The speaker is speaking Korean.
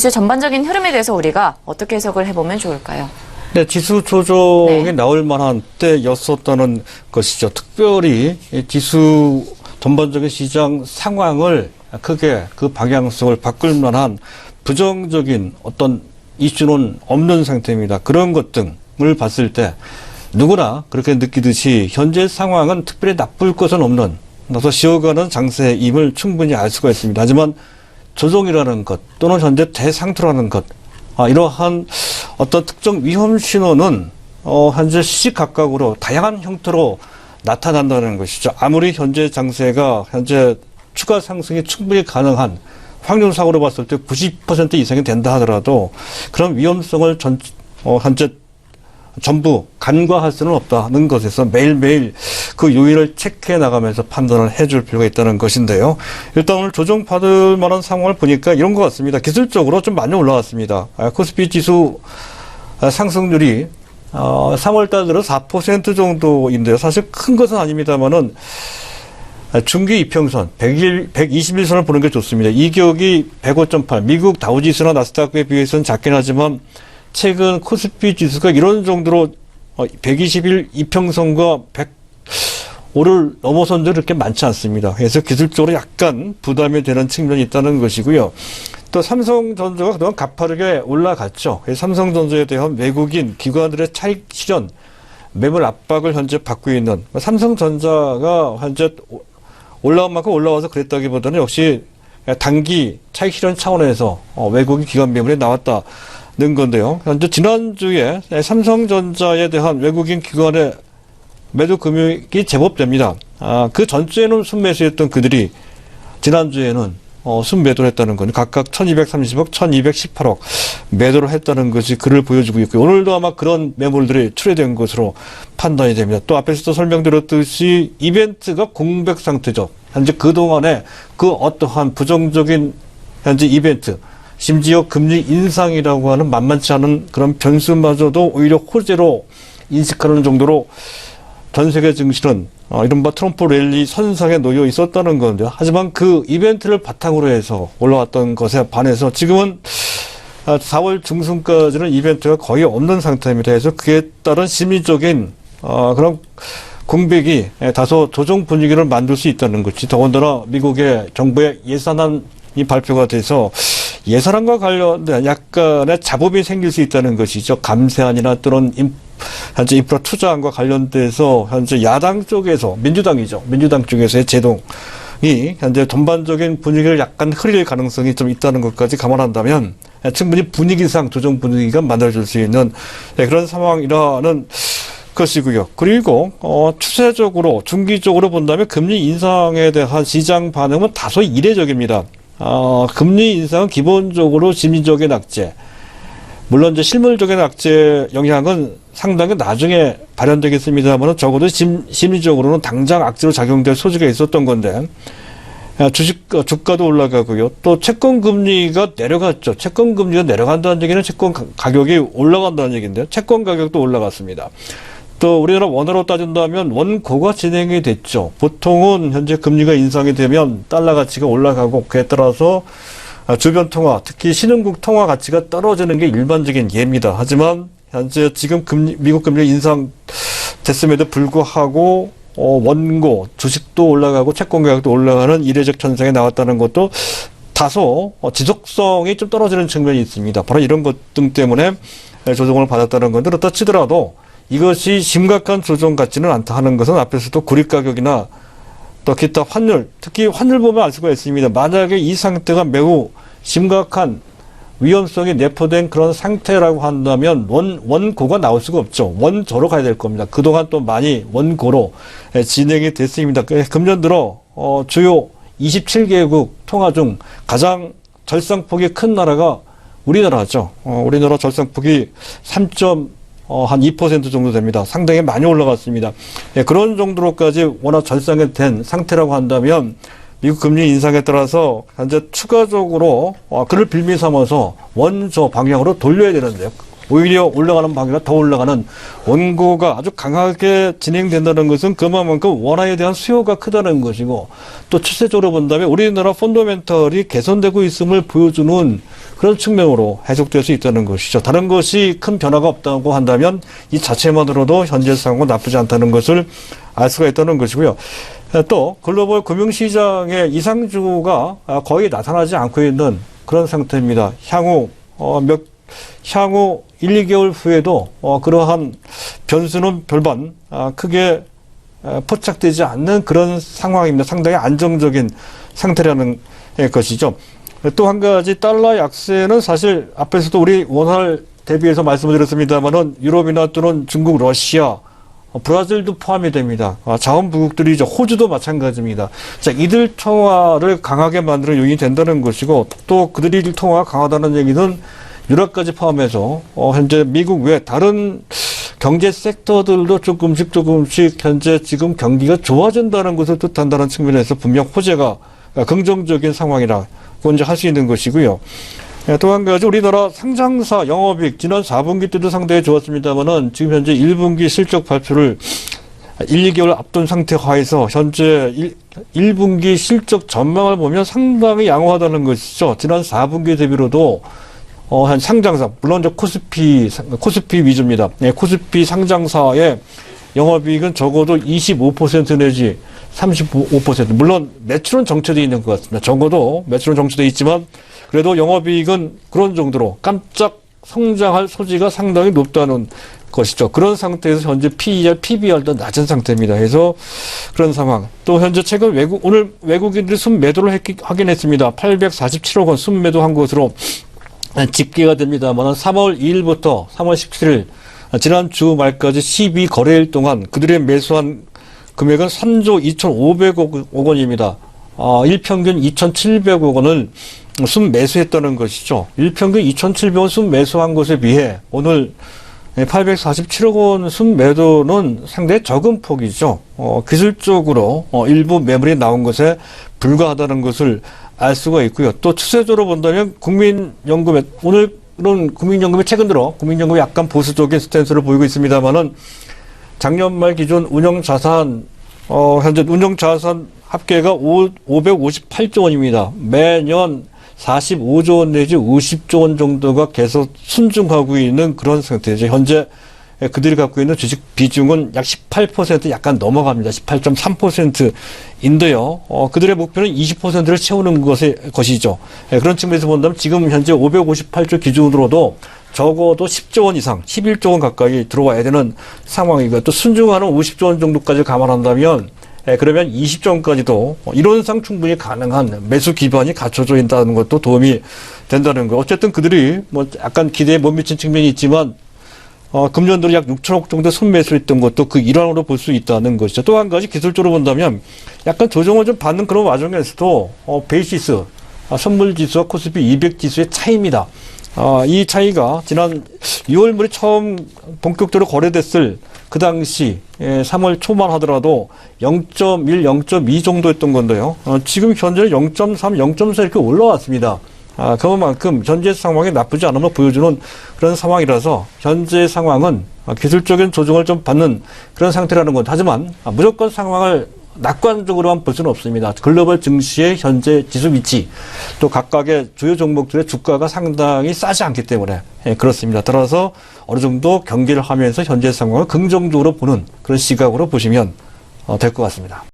지수 전반적인 흐름에 대해서 우리가 어떻게 해석을 해보면 좋을까요? 네, 지수 조정이 나올 만한 때였었다는 것이죠. 특별히 이 지수 전반적인 시장 상황을 크게 그 방향성을 바꿀 만한 부정적인 어떤 이슈는 없는 상태입니다. 그런 것 등을 봤을 때 누구나 그렇게 느끼듯이 현재 상황은 특별히 나쁠 것은 없는, 나서 쉬어가는 장세임을 충분히 알 수가 있습니다. 하지만 조정이라는 것 또는 현재 대상투라는 것, 이러한 어떤 특정 위험 신호는 현재 시시각각으로 다양한 형태로 나타난다는 것이죠. 아무리 현재 장세가 현재 추가 상승이 충분히 가능한 확률상으로 봤을 때 90% 이상이 된다 하더라도 그런 위험성을 현재 전부 간과할 수는 없다는 것에서 매일매일 그 요인을 체크해 나가면서 판단을 해줄 필요가 있다는 것인데요. 일단 오늘 조정받을 만한 상황을 보니까 이런 것 같습니다. 기술적으로 좀 많이 올라왔습니다. 코스피 지수 상승률이 3월달 들어 4% 정도인데요. 사실 큰 것은 아닙니다만은 중기 이평선 121선을 보는 게 좋습니다. 이격이 105.8, 미국 다우지수나 나스닥에 비해서는 작긴 하지만 최근 코스피 지수가 이런 정도로 121 이평선과 105를 넘어선 적이 그렇게 많지 않습니다. 그래서 기술적으로 약간 부담이 되는 측면이 있다는 것이고요. 또 삼성전자가 그동안 가파르게 올라갔죠. 삼성전자에 대한 외국인 기관들의 차익 실현, 매물 압박을 현재 받고 있는, 삼성전자가 현재 올라온 만큼 올라와서 그랬다기보다는 역시 단기 차익 실현 차원에서 외국인 기관 매물이 나왔다는 건데요. 현재 지난주에 삼성전자에 대한 외국인 기관의 매도 금액이 제법 됩니다. 그 전주에는 순매수했던 그들이 지난주에는 순매도를 했다는 건 각각 1230억, 1218억 매도를 했다는 것이 그를 보여주고 있고요. 오늘도 아마 그런 매물들이 출회된 것으로 판단이 됩니다. 또 앞에서도 설명드렸듯이 이벤트가 공백 상태죠. 현재 그동안에 그 어떠한 부정적인 현재 이벤트, 심지어 금리 인상이라고 하는 만만치 않은 그런 변수마저도 오히려 호재로 인식하는 정도로 전 세계 증시는 이른바 트럼프 랠리 선상에 놓여 있었다는 건데요. 하지만 그 이벤트를 바탕으로 해서 올라왔던 것에 반해서 지금은 4월 중순까지는 이벤트가 거의 없는 상태입니다. 그래서 그에 따른 심리적인 그런 공백이 다소 조정 분위기를 만들 수 있다는 것이, 더군다나 미국의 정부의 예산안이 발표가 돼서 예산안과 관련된 약간의 잡음이 생길 수 있다는 것이죠. 감세안이나 또는 현재 인프라 투자안과 관련돼서 현재 야당 쪽에서 민주당 쪽에서의 제동이 현재 전반적인 분위기를 약간 흐릴 가능성이 좀 있다는 것까지 감안한다면 충분히 분위기상 조정 분위기가 만들어질 수 있는 그런 상황이라는 것이고요. 그리고 추세적으로 중기적으로 본다면 금리 인상에 대한 시장 반응은 다소 이례적입니다. 금리 인상은 기본적으로 심리적인 악재, 물론 이제 실물적인 악재 영향은 상당히 나중에 발현되겠습니다만 적어도 심리적으로는 당장 악재로 작용될 소지가 있었던 건데, 주가도 올라가고요. 또 채권 금리가 내려갔죠. 채권 금리가 내려간다는 얘기는 채권 가격이 올라간다는 얘기인데요. 채권 가격도 올라갔습니다. 또 우리나라 원화로 따진다면 원고가 진행이 됐죠. 보통은 현재 금리가 인상이 되면 달러 가치가 올라가고 그에 따라서 주변 통화, 특히 신흥국 통화 가치가 떨어지는 게 일반적인 예입니다. 하지만 현재 지금 미국 금리 인상됐음에도 불구하고 원고, 주식도 올라가고 채권 가격도 올라가는 이례적 현상이 나왔다는 것도 다소 지속성이 좀 떨어지는 측면이 있습니다. 바로 이런 것 등 때문에 조정을 받았다는 건데, 그렇다 치더라도 이것이 심각한 조정 같지는 않다 하는 것은 앞에서도 구리 가격이나 또 기타 환율, 특히 환율 보면 알 수가 있습니다. 만약에 이 상태가 매우 심각한 위험성이 내포된 그런 상태라고 한다면 원고가 나올 수가 없죠. 원저로 가야 될 겁니다. 그동안 또 많이 원고로 진행이 됐습니다. 금년 들어 주요 27개국 통화 중 가장 절상폭이 큰 나라가 우리나라죠. 우리나라 절상폭이 3.2% 정도 됩니다. 상당히 많이 올라갔습니다. 그런 정도로까지 워낙 절상이 된 상태라고 한다면 미국 금리 인상에 따라서 현재 추가적으로 그를 빌미 삼아서 원저 방향으로 돌려야 되는데요. 오히려 올라가는 방향이 더 올라가는 원고가 아주 강하게 진행된다는 것은 그만큼 원화에 대한 수요가 크다는 것이고 또 추세적으로 본다면 우리나라 펀더멘털이 개선되고 있음을 보여주는 그런 측면으로 해석될 수 있다는 것이죠. 다른 것이 큰 변화가 없다고 한다면 이 자체만으로도 현재 상황은 나쁘지 않다는 것을 알 수가 있다는 것이고요. 또 글로벌 금융시장의 이상주가 거의 나타나지 않고 있는 그런 상태입니다. 향후 1, 2개월 후에도 그러한 변수는 별반 크게 포착되지 않는 그런 상황입니다. 상당히 안정적인 상태라는 것이죠. 또 한 가지 달러 약세는 사실 앞에서도 우리 원화를 대비해서 말씀을 드렸습니다만은 유럽이나 또는 중국, 러시아, 브라질도 포함이 됩니다. 자원부국들이죠. 호주도 마찬가지입니다. 자, 이들 통화를 강하게 만드는 요인이 된다는 것이고 또 그들이 통화가 강하다는 얘기는 유럽까지 포함해서 현재 미국 외 다른 경제 섹터들도 조금씩 현재 지금 경기가 좋아진다는 것을 뜻한다는 측면에서 분명 호재가 긍정적인 상황이라고 이제 할 수 있는 것이고요. 또 한 가지 우리나라 상장사 영업이익 지난 4분기 때도 상당히 좋았습니다만은 지금 현재 1분기 실적 발표를 1, 2개월 앞둔 상태 하에서 현재 1분기 실적 전망을 보면 상당히 양호하다는 것이죠. 지난 4분기 대비로도 한 상장사 물론 저 코스피 위주입니다. 네, 코스피 상장사의 영업이익은 적어도 25% 내지 35% 물론 매출은 정체되어 있는 것 같습니다. 적어도 매출은 정체되어 있지만 그래도 영업이익은 그런 정도로 깜짝 성장할 소지가 상당히 높다는 것이죠. 그런 상태에서 현재 PER, PBR도 낮은 상태입니다. 그래서 그런 상황. 또 현재 최근 오늘 외국인들이 순매도를 하긴 했습니다. 847억 원 순매도한 것으로 집계가 됩니다만 3월 2일부터 3월 17일 지난 주 말까지 12거래일 동안 그들의 매수한 금액은 3조 2,500억 원입니다. 일평균 2,700억 원을 순매수했다는 것이죠. 일평균 2,700원 순매수한 것에 비해 오늘 847억 원 순매도는 상당히 적은 폭이죠. 기술적으로 일부 매물이 나온 것에 불과하다는 것을 알 수가 있고요. 또 추세적으로 본다면 국민연금의 오늘은 국민연금이 최근 들어 국민연금이 약간 보수적인 스탠스를 보이고 있습니다만은 작년 말 기준 운영자산 현재 운영자산 합계가 558조 원입니다. 매년 45조 원 내지 50조 원 정도가 계속 순증하고 있는 그런 상태죠. 현재 그들이 갖고 있는 주식 비중은 약 18% 약간 넘어갑니다. 18.3%인데요. 그들의 목표는 20%를 채우는 것이죠. 그런 측면에서 본다면 지금 현재 558조 기준으로도 적어도 10조 원 이상, 11조 원 가까이 들어와야 되는 상황이고요. 또 순증하는 50조 원 정도까지 감안한다면 그러면 20조 원까지도 이론상 충분히 가능한 매수 기반이 갖춰져 있다는 것도 도움이 된다는 거. 어쨌든 그들이 뭐 약간 기대에 못 미친 측면이 있지만 금년도로 약 6천억 정도 순매수했던 것도 그 일환으로 볼 수 있다는 것이죠. 또 한 가지 기술적으로 본다면 약간 조정을 좀 받는 그런 와중에서도 베이시스, 선물지수와 코스피 200지수의 차이입니다. 이 차이가 지난 6월 말에 처음 본격적으로 거래됐을 그 당시 3월 초만 하더라도 0.1, 0.2 정도였던 건데요. 지금 현재 0.3, 0.4 이렇게 올라왔습니다. 그만큼 현재 상황이 나쁘지 않음을 보여주는 그런 상황이라서 현재 상황은 기술적인 조정을 좀 받는 그런 상태라는 것. 하지만 무조건 상황을 낙관적으로만 볼 수는 없습니다. 글로벌 증시의 현재 지수 위치, 또 각각의 주요 종목들의 주가가 상당히 싸지 않기 때문에 그렇습니다. 따라서 어느 정도 경계를 하면서 현재 상황을 긍정적으로 보는 그런 시각으로 보시면 될 것 같습니다.